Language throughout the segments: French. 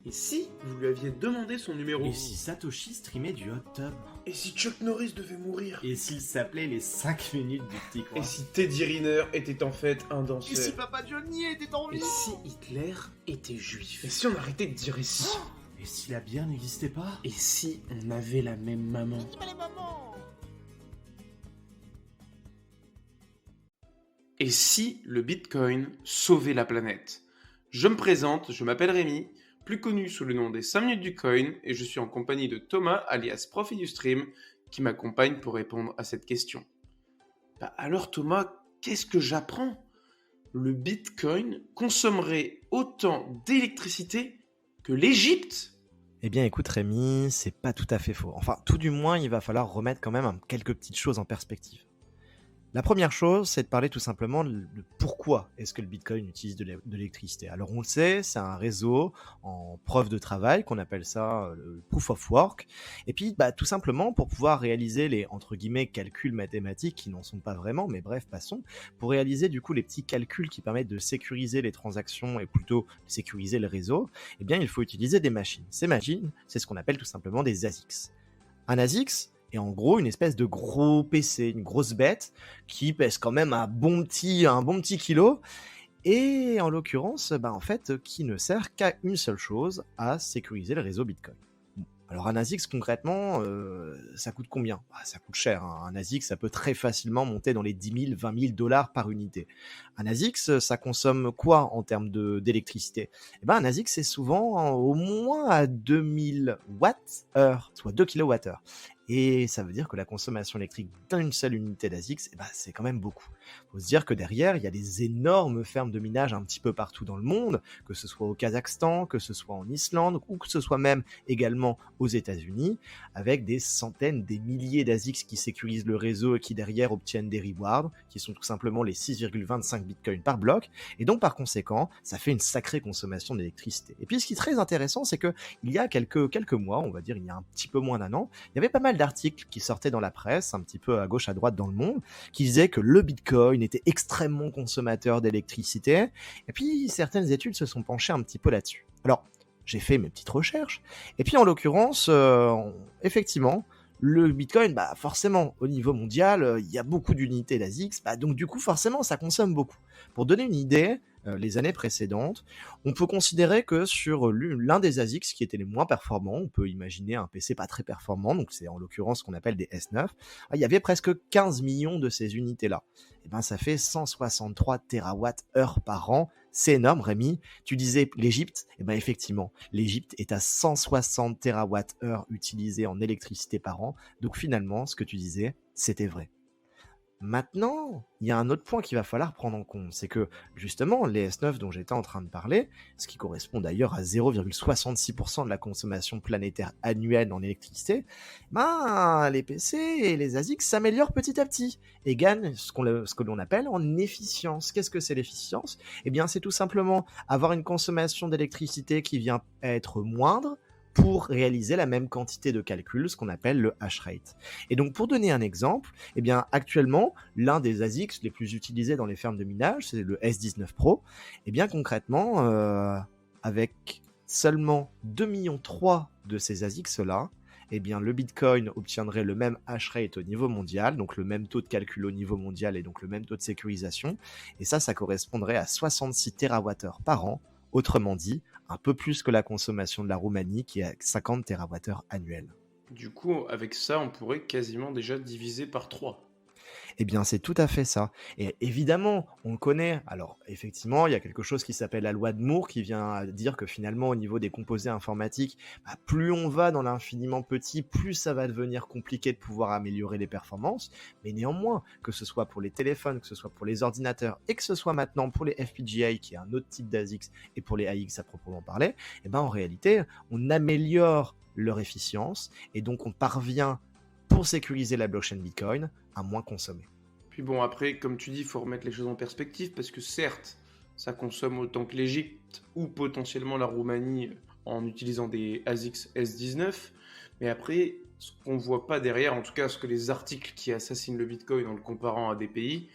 Et si vous lui aviez demandé son numéro? Et si Satoshi streamait du hot tub? Et si Chuck Norris devait mourir? Et s'il s'appelait les 5 minutes du petit coin? Et si Teddy Riner était en fait un danseur? Et si Papa Johnny était en vie? Et si Hitler était juif? Et si on arrêtait de dire et si? Et si la bière n'existait pas? Et si on avait la même maman? Et si le Bitcoin sauvait la planète? Je me présente, je m'appelle Rémi, plus connu sous le nom des 5 minutes du coin, et je suis en compagnie de Thomas, alias Prof du Stream, qui m'accompagne pour répondre à cette question. Alors Thomas, qu'est-ce que j'apprends? Le Bitcoin consommerait autant d'électricité que l'Égypte? Eh bien écoute Rémi, c'est pas tout à fait faux. Enfin, tout du moins, il va falloir remettre quand même quelques petites choses en perspective. La première chose, c'est de parler tout simplement de pourquoi est-ce que le Bitcoin utilise de l'électricité. Alors on le sait, c'est un réseau en preuve de travail, qu'on appelle ça le proof of work. Et puis tout simplement pour pouvoir réaliser les entre guillemets calculs mathématiques qui n'en sont pas vraiment, mais bref, passons. Pour réaliser du coup les petits calculs qui permettent de sécuriser les transactions et plutôt sécuriser le réseau, eh bien il faut utiliser des machines. Ces machines, c'est ce qu'on appelle tout simplement des ASICs. Un ASICs, et en gros, une espèce de gros PC, une grosse bête, qui pèse quand même un bon petit kilo, et en l'occurrence, en fait, qui ne sert qu'à une seule chose, à sécuriser le réseau Bitcoin. Bon. Alors un ASICS, concrètement, ça coûte combien? Ça coûte cher, hein. Un ASICS, ça peut très facilement monter dans les 10 000, 20 000 dollars par unité. Un ASICS, ça consomme quoi en termes d'électricité? Un ASICS, c'est souvent au moins à 2000 watts-heure, soit 2 kWh. Et ça veut dire que la consommation électrique d'une seule unité d'ASICS, c'est quand même beaucoup. Il faut se dire que derrière, il y a des énormes fermes de minage un petit peu partout dans le monde, que ce soit au Kazakhstan, que ce soit en Islande, ou que ce soit même également aux États-Unis, avec des centaines, des milliers d'ASICS qui sécurisent le réseau et qui derrière obtiennent des rewards, qui sont tout simplement les 6,25 bitcoins par bloc. Et donc par conséquent, ça fait une sacrée consommation d'électricité. Et puis ce qui est très intéressant, c'est que il y a quelques mois, on va dire il y a un petit peu moins d'un an, il y avait pas mal d'articles qui sortaient dans la presse, un petit peu à gauche à droite dans le monde, qui disaient que le Bitcoin était extrêmement consommateur d'électricité. Et puis certaines études se sont penchées un petit peu là-dessus. Alors, j'ai fait mes petites recherches, et puis en l'occurrence, effectivement, le Bitcoin, forcément, au niveau mondial, il y a beaucoup d'unités d'ASICS, donc du coup, forcément, ça consomme beaucoup. Pour donner une idée, les années précédentes, on peut considérer que sur l'un des ASICS qui étaient les moins performants, on peut imaginer un PC pas très performant, donc c'est en l'occurrence ce qu'on appelle des S9, il y avait presque 15 millions de ces unités-là. Et ça fait 163 TWh par an. C'est énorme, Rémi. Tu disais l'Égypte, effectivement, l'Égypte est à 160 TWh utilisés en électricité par an. Donc finalement, ce que tu disais, c'était vrai. Maintenant, il y a un autre point qu'il va falloir prendre en compte, c'est que justement, les S9 dont j'étais en train de parler, ce qui correspond d'ailleurs à 0,66% de la consommation planétaire annuelle en électricité, les PC et les ASICS s'améliorent petit à petit et gagnent ce que l'on appelle en efficience. Qu'est-ce que c'est l'efficience? C'est tout simplement avoir une consommation d'électricité qui vient être moindre, pour réaliser la même quantité de calcul, ce qu'on appelle le hash rate. Et donc, pour donner un exemple, actuellement, l'un des ASICS les plus utilisés dans les fermes de minage, c'est le S19 Pro. Concrètement, avec seulement 2,3 millions de ces ASICs-là, le Bitcoin obtiendrait le même hash rate au niveau mondial, donc le même taux de calcul au niveau mondial et donc le même taux de sécurisation. Et ça correspondrait à 66 TWh par an. Autrement dit, un peu plus que la consommation de la Roumanie qui est à 50 TWh annuels. Du coup, avec ça, on pourrait quasiment déjà diviser par 3. C'est tout à fait ça. Et évidemment, on le connaît. Alors, effectivement, il y a quelque chose qui s'appelle la loi de Moore qui vient dire que finalement, au niveau des composés informatiques, plus on va dans l'infiniment petit, plus ça va devenir compliqué de pouvoir améliorer les performances. Mais néanmoins, que ce soit pour les téléphones, que ce soit pour les ordinateurs, et que ce soit maintenant pour les FPGA, qui est un autre type d'ASICS, et pour les AX à proprement parler, en réalité, on améliore leur efficience, et donc on parvient, pour sécuriser la blockchain Bitcoin, à moins consommer. Puis bon, après, comme tu dis, il faut remettre les choses en perspective, parce que certes, ça consomme autant que l'Égypte, ou potentiellement la Roumanie, en utilisant des ASICS S19, mais après, ce qu'on ne voit pas derrière, en tout cas ce que les articles qui assassinent le Bitcoin en le comparant à des pays,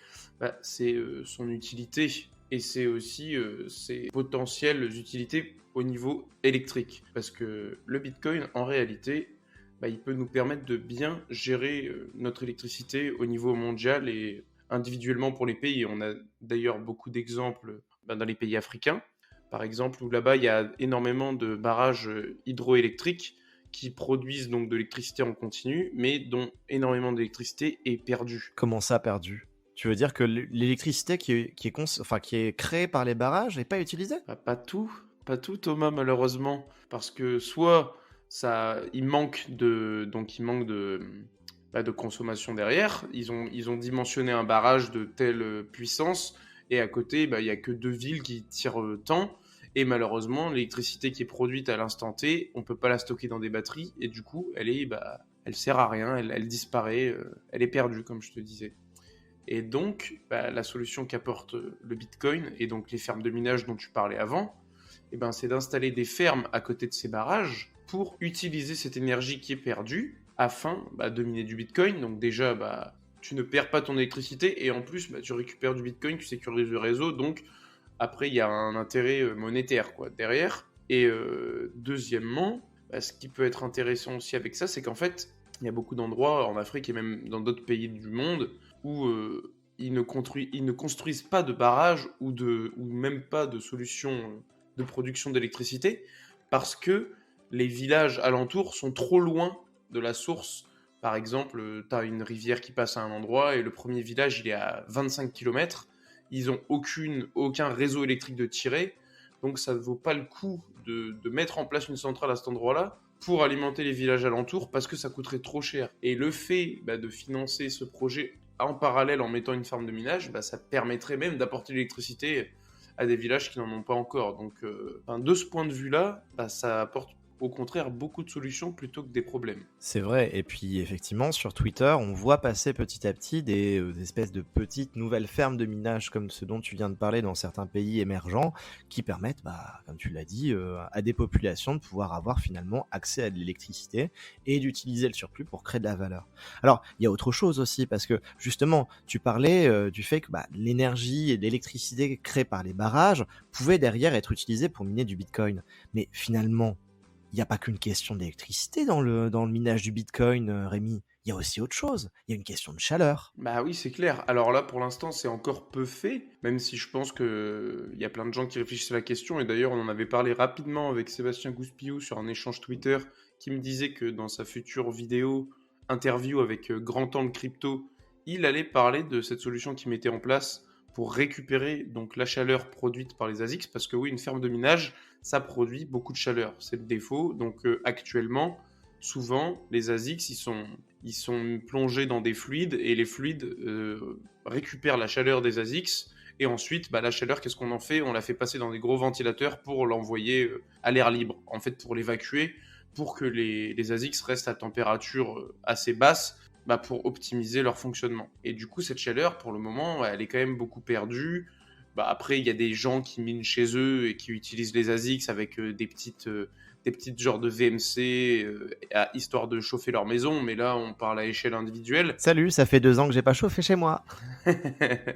c'est son utilité et c'est aussi ses potentielles utilités au niveau électrique. Parce que le Bitcoin, en réalité, il peut nous permettre de bien gérer notre électricité au niveau mondial et individuellement pour les pays. On a d'ailleurs beaucoup d'exemples dans les pays africains, par exemple, où là-bas, il y a énormément de barrages hydroélectriques qui produisent donc de l'électricité en continu, mais dont énormément d'électricité est perdue. Comment ça, perdu? Tu veux dire que l'électricité qui est créée par les barrages n'est pas utilisée? Pas tout, pas tout Thomas, malheureusement, parce que soit il manque de consommation derrière. Ils ont dimensionné un barrage de telle puissance et à côté, il y a que 2 villes qui tirent tant. Et malheureusement, l'électricité qui est produite à l'instant T, on peut pas la stocker dans des batteries et du coup, elle sert à rien, elle disparaît, elle est perdue, comme je te disais. Et donc, la solution qu'apporte le Bitcoin et donc les fermes de minage dont tu parlais avant, c'est d'installer des fermes à côté de ces barrages pour utiliser cette énergie qui est perdue afin de miner du Bitcoin. Donc déjà, tu ne perds pas ton électricité et en plus, tu récupères du Bitcoin, tu sécurises le réseau. Donc après, il y a un intérêt monétaire derrière. Et deuxièmement, ce qui peut être intéressant aussi avec ça, c'est qu'en fait, il y a beaucoup d'endroits en Afrique et même dans d'autres pays du monde où ils ne construisent pas de barrages ou même pas de solutions de production d'électricité parce que les villages alentours sont trop loin de la source. Par exemple, tu as une rivière qui passe à un endroit et le premier village, il est à 25 km. Ils n'ont aucun réseau électrique de tirer. Donc ça ne vaut pas le coup de mettre en place une centrale à cet endroit-là pour alimenter les villages alentours parce que ça coûterait trop cher. Et le fait de financer ce projet en parallèle en mettant une ferme de minage, ça permettrait même d'apporter l'électricité à des villages qui n'en ont pas encore. Donc de ce point de vue-là, ça apporte au contraire beaucoup de solutions plutôt que des problèmes. C'est vrai, et puis effectivement sur Twitter on voit passer petit à petit des espèces de petites nouvelles fermes de minage comme ce dont tu viens de parler dans certains pays émergents qui permettent, comme tu l'as dit, à des populations de pouvoir avoir finalement accès à de l'électricité et d'utiliser le surplus pour créer de la valeur. Alors il y a autre chose aussi parce que justement tu parlais du fait que l'énergie et l'électricité créée par les barrages pouvaient derrière être utilisées pour miner du Bitcoin, mais finalement il n'y a pas qu'une question d'électricité dans le minage du Bitcoin, Rémi. Il y a aussi autre chose. Il y a une question de chaleur. Oui, c'est clair. Alors là, pour l'instant, c'est encore peu fait, même si je pense qu'il y a plein de gens qui réfléchissent à la question. Et d'ailleurs, on en avait parlé rapidement avec Sébastien Gouspillou sur un échange Twitter qui me disait que dans sa future interview avec Grand Angle Crypto, il allait parler de cette solution qu'il mettait en place pour récupérer donc la chaleur produite par les ASICs, parce que oui, une ferme de minage, ça produit beaucoup de chaleur, c'est le défaut. Donc actuellement, souvent, les ASICs, ils sont plongés dans des fluides, et les fluides récupèrent la chaleur des ASICs, et ensuite, la chaleur, qu'est-ce qu'on en fait? On la fait passer dans des gros ventilateurs pour l'envoyer à l'air libre, en fait pour l'évacuer, pour que les ASICs restent à température assez basse, pour optimiser leur fonctionnement. Et du coup, cette chaleur, pour le moment, elle est quand même beaucoup perdue. Après, il y a des gens qui minent chez eux et qui utilisent les ASICs avec des petites genres de VMC, histoire de chauffer leur maison. Mais là, on parle à échelle individuelle. Salut, ça fait 2 ans que j'ai pas chauffé chez moi.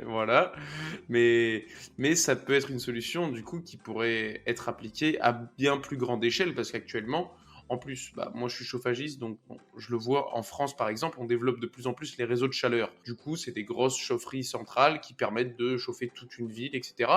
Voilà. Mais ça peut être une solution, du coup, qui pourrait être appliquée à bien plus grande échelle, parce qu'actuellement, en plus, moi je suis chauffagiste, donc je le vois en France par exemple, on développe de plus en plus les réseaux de chaleur. Du coup, c'est des grosses chaufferies centrales qui permettent de chauffer toute une ville, etc.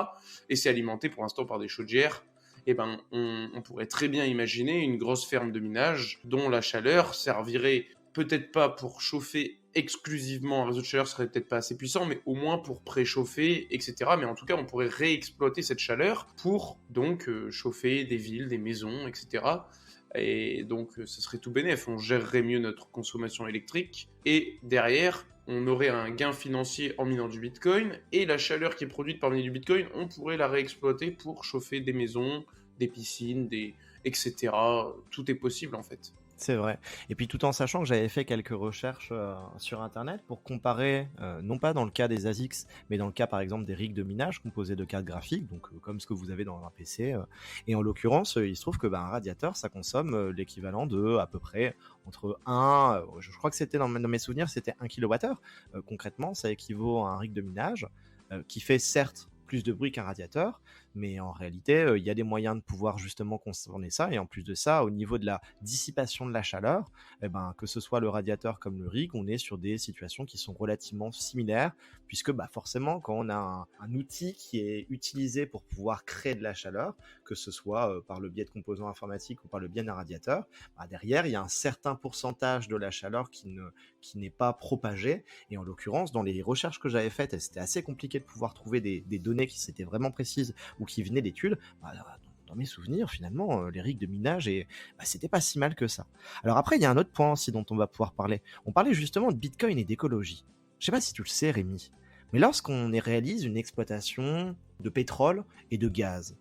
Et c'est alimenté pour l'instant par des chaudières. On pourrait très bien imaginer une grosse ferme de minage dont la chaleur servirait peut-être pas pour chauffer exclusivement, un réseau de chaleur serait peut-être pas assez puissant, mais au moins pour préchauffer, etc. Mais en tout cas, on pourrait réexploiter cette chaleur pour donc chauffer des villes, des maisons, etc. Et donc, ce serait tout bénef. On gérerait mieux notre consommation électrique. Et derrière, on aurait un gain financier en minant du Bitcoin. Et la chaleur qui est produite par miner du Bitcoin, on pourrait la réexploiter pour chauffer des maisons, des piscines, etc. Tout est possible, en fait. C'est vrai. Et puis tout en sachant que j'avais fait quelques recherches sur Internet pour comparer, non pas dans le cas des ASICs, mais dans le cas par exemple des rigs de minage composés de cartes graphiques, donc comme ce que vous avez dans un PC. Et en l'occurrence, il se trouve que un radiateur, ça consomme l'équivalent de à peu près entre 1, je crois que c'était dans mes souvenirs, c'était 1 kWh. Concrètement, ça équivaut à un rig de minage qui fait certes plus de bruit qu'un radiateur, mais en réalité, il y a des moyens de pouvoir justement contourner ça. Et en plus de ça, au niveau de la dissipation de la chaleur, eh ben, que ce soit le radiateur comme le rig, on est sur des situations qui sont relativement similaires, puisque bah, forcément, quand on a un outil qui est utilisé pour pouvoir créer de la chaleur, que ce soit par le biais de composants informatiques ou par le biais d'un radiateur, bah, derrière, il y a un certain pourcentage de la chaleur qui n'est pas propagé. Et en l'occurrence, dans les recherches que j'avais faites, c'était assez compliqué de pouvoir trouver des données qui étaient vraiment précises ou qui venaient d'études. Bah, dans mes souvenirs, finalement, les rigs de minage, et bah, c'était pas si mal que ça. Alors après, il y a un autre point aussi dont on va pouvoir parler. On parlait justement de Bitcoin et d'écologie. Je sais pas si tu le sais, Rémi, mais lorsqu'on réalise une exploitation de pétrole et de gaz,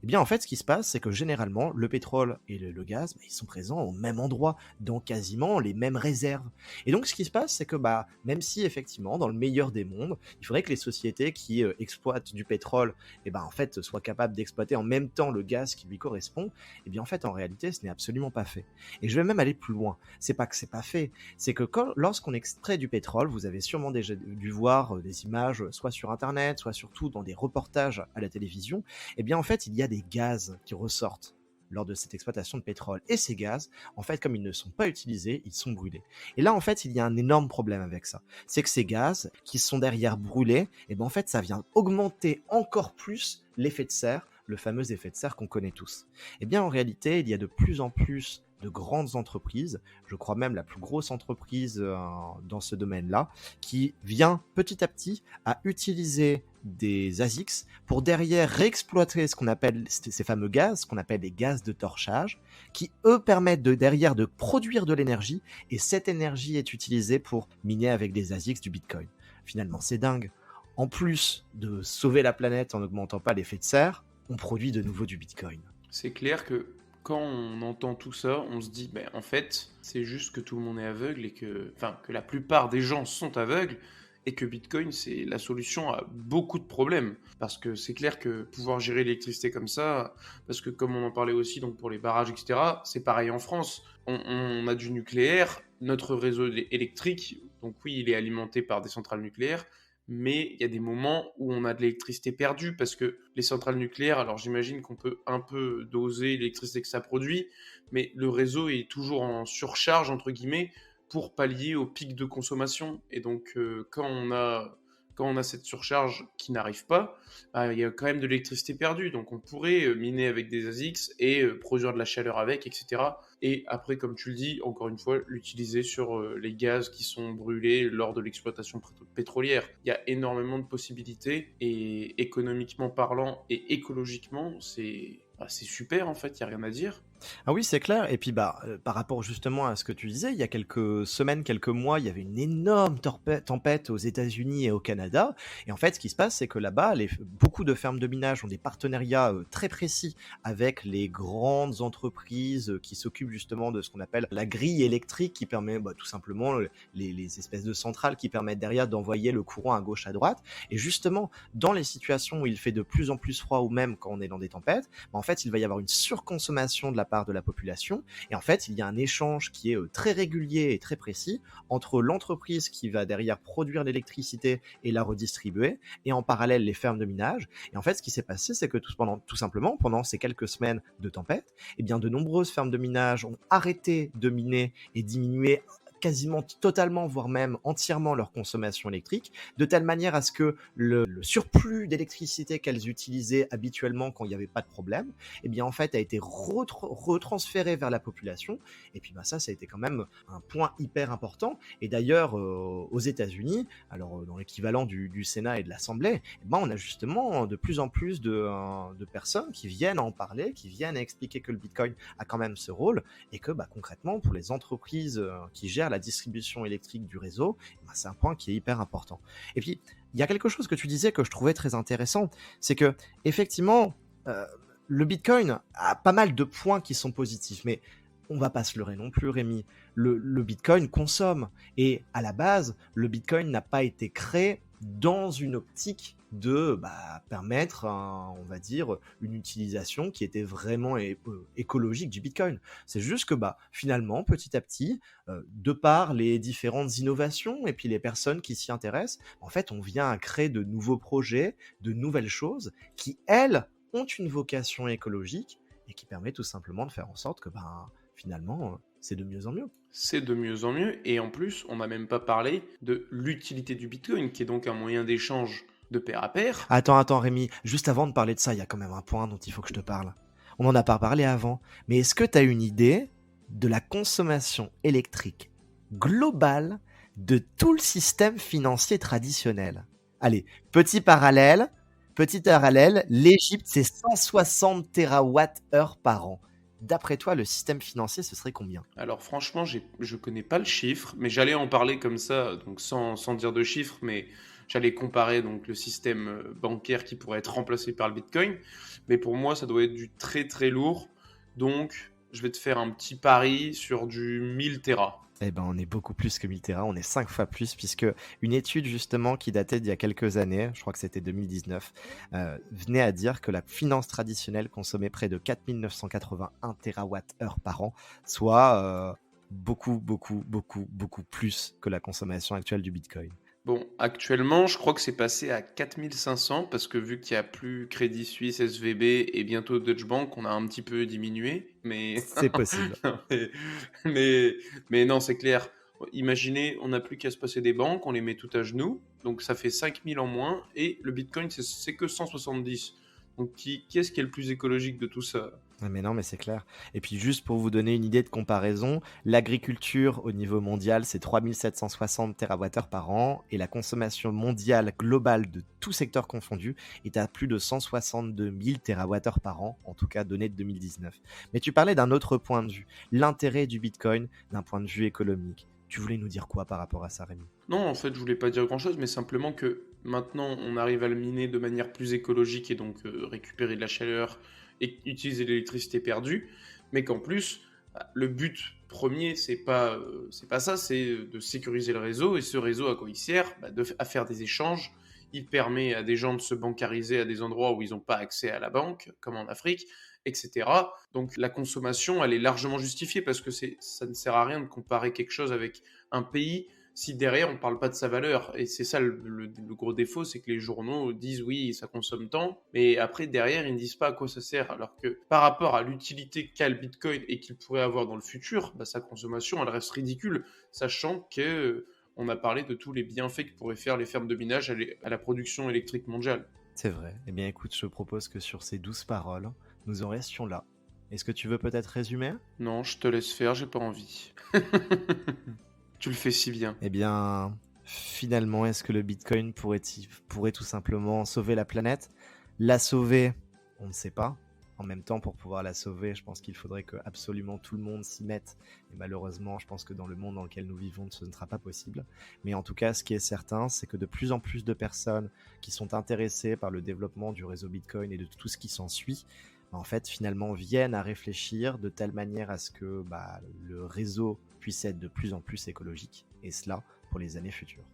eh bien en fait ce qui se passe, c'est que généralement le pétrole et le gaz, bah, ils sont présents au même endroit, dans quasiment les mêmes réserves. Et donc ce qui se passe, c'est que bah, même si effectivement dans le meilleur des mondes, il faudrait que les sociétés qui exploitent du pétrole en fait, soient capables d'exploiter en même temps le gaz qui lui correspond, eh bien en fait en réalité ce n'est absolument pas fait. Et je vais même aller plus loin, c'est pas que c'est pas fait, c'est que lorsqu'on extrait du pétrole, vous avez sûrement déjà dû voir des images soit sur internet, soit surtout dans des reportages à la télévision, eh bien en fait il y a des gaz qui ressortent lors de cette exploitation de pétrole. Et ces gaz, en fait, comme ils ne sont pas utilisés, ils sont brûlés. Et là, en fait, il y a un énorme problème avec ça. C'est que ces gaz qui sont derrière brûlés, en fait, ça vient augmenter encore plus l'effet de serre, le fameux effet de serre qu'on connaît tous. Eh bien, en réalité, il y a de plus en plus de grandes entreprises, je crois même la plus grosse entreprise dans ce domaine-là, qui vient petit à petit à utiliser des ASICs pour derrière réexploiter ce qu'on appelle ces fameux gaz, ce qu'on appelle des gaz de torchage, qui eux permettent derrière de produire de l'énergie, et cette énergie est utilisée pour miner avec des ASICs du Bitcoin. Finalement, c'est dingue. En plus de sauver la planète en n'augmentant pas l'effet de serre, on produit de nouveau du Bitcoin. C'est clair que quand on entend tout ça, on se dit, en fait, c'est juste que tout le monde est aveugle et que la plupart des gens sont aveugles et que Bitcoin, c'est la solution à beaucoup de problèmes. Parce que c'est clair que pouvoir gérer l'électricité comme ça, parce que comme on en parlait aussi donc pour les barrages, etc., c'est pareil en France. On a du nucléaire, notre réseau électrique, donc oui, il est alimenté par des centrales nucléaires, mais il y a des moments où on a de l'électricité perdue parce que les centrales nucléaires, alors j'imagine qu'on peut un peu doser l'électricité que ça produit, mais le réseau est toujours en surcharge, entre guillemets, pour pallier au pic de consommation. Et donc, quand on a cette surcharge qui n'arrive pas, il y a quand même de l'électricité perdue. Donc, on pourrait miner avec des ASICs et produire de la chaleur avec, etc. Et après, comme tu le dis, encore une fois, l'utiliser sur les gaz qui sont brûlés lors de l'exploitation pétrolière. Il y a énormément de possibilités et économiquement parlant et écologiquement, c'est super en fait, il n'y a rien à dire. Ah oui, c'est clair. Et puis par rapport justement à ce que tu disais, il y a quelques semaines, quelques mois, il y avait une énorme tempête aux États-Unis et au Canada. Et en fait, ce qui se passe, c'est que là-bas, beaucoup de fermes de minage ont des partenariats très précis avec les grandes entreprises qui s'occupent justement de ce qu'on appelle la grille électrique, qui permet tout simplement les espèces de centrales qui permettent derrière d'envoyer le courant à gauche, à droite. Et justement, dans les situations où il fait de plus en plus froid ou même quand on est dans des tempêtes, en fait, il va y avoir une surconsommation de la part de la population, et en fait il y a un échange qui est très régulier et très précis entre l'entreprise qui va derrière produire l'électricité et la redistribuer, et en parallèle les fermes de minage. Et en fait ce qui s'est passé, c'est que tout simplement pendant ces quelques semaines de tempête, de nombreuses fermes de minage ont arrêté de miner et diminué quasiment totalement, voire même entièrement leur consommation électrique, de telle manière à ce que le surplus d'électricité qu'elles utilisaient habituellement quand il n'y avait pas de problème, en fait a été retransféré vers la population. Et puis ça a été quand même un point hyper important. Et d'ailleurs aux États-Unis, alors dans l'équivalent du Sénat et de l'Assemblée, on a justement de plus en plus de personnes qui viennent en parler, qui viennent expliquer que le Bitcoin a quand même ce rôle, et que concrètement pour les entreprises qui gèrent la distribution électrique du réseau, c'est un point qui est hyper important. Et puis, il y a quelque chose que tu disais que je trouvais très intéressant, c'est que, effectivement, le Bitcoin a pas mal de points qui sont positifs, mais on va pas se leurrer non plus, Rémi. Le Bitcoin consomme, et à la base, le Bitcoin n'a pas été créé dans une optique de permettre, on va dire, une utilisation qui était vraiment écologique du Bitcoin. C'est juste que finalement, petit à petit, de par les différentes innovations et puis les personnes qui s'y intéressent, en fait, on vient à créer de nouveaux projets, de nouvelles choses qui, elles, ont une vocation écologique et qui permet tout simplement de faire en sorte que finalement, c'est de mieux en mieux. C'est de mieux en mieux, et en plus, on n'a même pas parlé de l'utilité du Bitcoin, qui est donc un moyen d'échange de pair à pair. Attends, Rémi, juste avant de parler de ça, il y a quand même un point dont il faut que je te parle. On n'en a pas parlé avant, mais est-ce que tu as une idée de la consommation électrique globale de tout le système financier traditionnel? Allez, petit parallèle, l'Égypte, c'est 160 TWh par an. D'après toi, le système financier, ce serait combien? Alors franchement, je connais pas le chiffre, mais j'allais en parler comme ça, donc sans dire de chiffre, mais j'allais comparer donc le système bancaire qui pourrait être remplacé par le Bitcoin. Mais pour moi, ça doit être du très très lourd. Donc, je vais te faire un petit pari sur du 1000 Tera. Eh ben, on est beaucoup plus que 1000 Tera, on est 5 fois plus, puisque une étude justement qui datait d'il y a quelques années, je crois que c'était 2019, venait à dire que la finance traditionnelle consommait près de 4981 TWh par an, soit beaucoup plus que la consommation actuelle du Bitcoin. Bon, actuellement, je crois que c'est passé à 4500 parce que vu qu'il n'y a plus Crédit Suisse, SVB et bientôt Deutsche Bank, on a un petit peu diminué. Mais, C'est possible. mais, mais, mais non, c'est clair. Imaginez, on n'a plus qu'à se passer des banques, on les met tout à genoux. Donc ça fait 5000 en moins et le Bitcoin, c'est que 170. Donc qui est-ce qui est le plus écologique de tout ça? Ah, mais non, mais c'est clair. Et puis juste pour vous donner une idée de comparaison, l'agriculture au niveau mondial, c'est 3760 TWh par an et la consommation mondiale globale de tout secteur confondu est à plus de 162 000 TWh par an, en tout cas donné de 2019. Mais tu parlais d'un autre point de vue, l'intérêt du Bitcoin d'un point de vue économique. Tu voulais nous dire quoi par rapport à ça, Rémi? Non, en fait, je voulais pas dire grand-chose, mais simplement que maintenant, on arrive à le miner de manière plus écologique et donc récupérer de la chaleur et utiliser l'électricité perdue, mais qu'en plus, le but premier, c'est pas ça, c'est de sécuriser le réseau, et ce réseau, à quoi il sert? À faire des échanges. Il permet à des gens de se bancariser à des endroits où ils n'ont pas accès à la banque, comme en Afrique, etc. Donc la consommation, elle est largement justifiée parce que ça ne sert à rien de comparer quelque chose avec un pays si derrière on ne parle pas de sa valeur. Et c'est ça le gros défaut, c'est que les journaux disent oui, ça consomme tant, mais après derrière ils ne disent pas à quoi ça sert. Alors que par rapport à l'utilité qu'a le Bitcoin et qu'il pourrait avoir dans le futur, sa consommation elle reste ridicule, sachant que on a parlé de tous les bienfaits que pourraient faire les fermes de minage à la production électrique mondiale. C'est vrai. Eh bien écoute, je propose que sur ces douces paroles, nous en restions là. Est-ce que tu veux peut-être résumer? Non, je te laisse faire, j'ai pas envie. Tu le fais si bien. Eh bien, finalement, est-ce que le Bitcoin pourrait tout simplement sauver la planète? La sauver, on ne sait pas. En même temps, pour pouvoir la sauver, je pense qu'il faudrait que absolument tout le monde s'y mette. Et malheureusement, je pense que dans le monde dans lequel nous vivons, ce ne sera pas possible. Mais en tout cas, ce qui est certain, c'est que de plus en plus de personnes qui sont intéressées par le développement du réseau Bitcoin et de tout ce qui s'ensuit, en fait, finalement, viennent à réfléchir de telle manière à ce que le réseau puisse être de plus en plus écologique, et cela pour les années futures.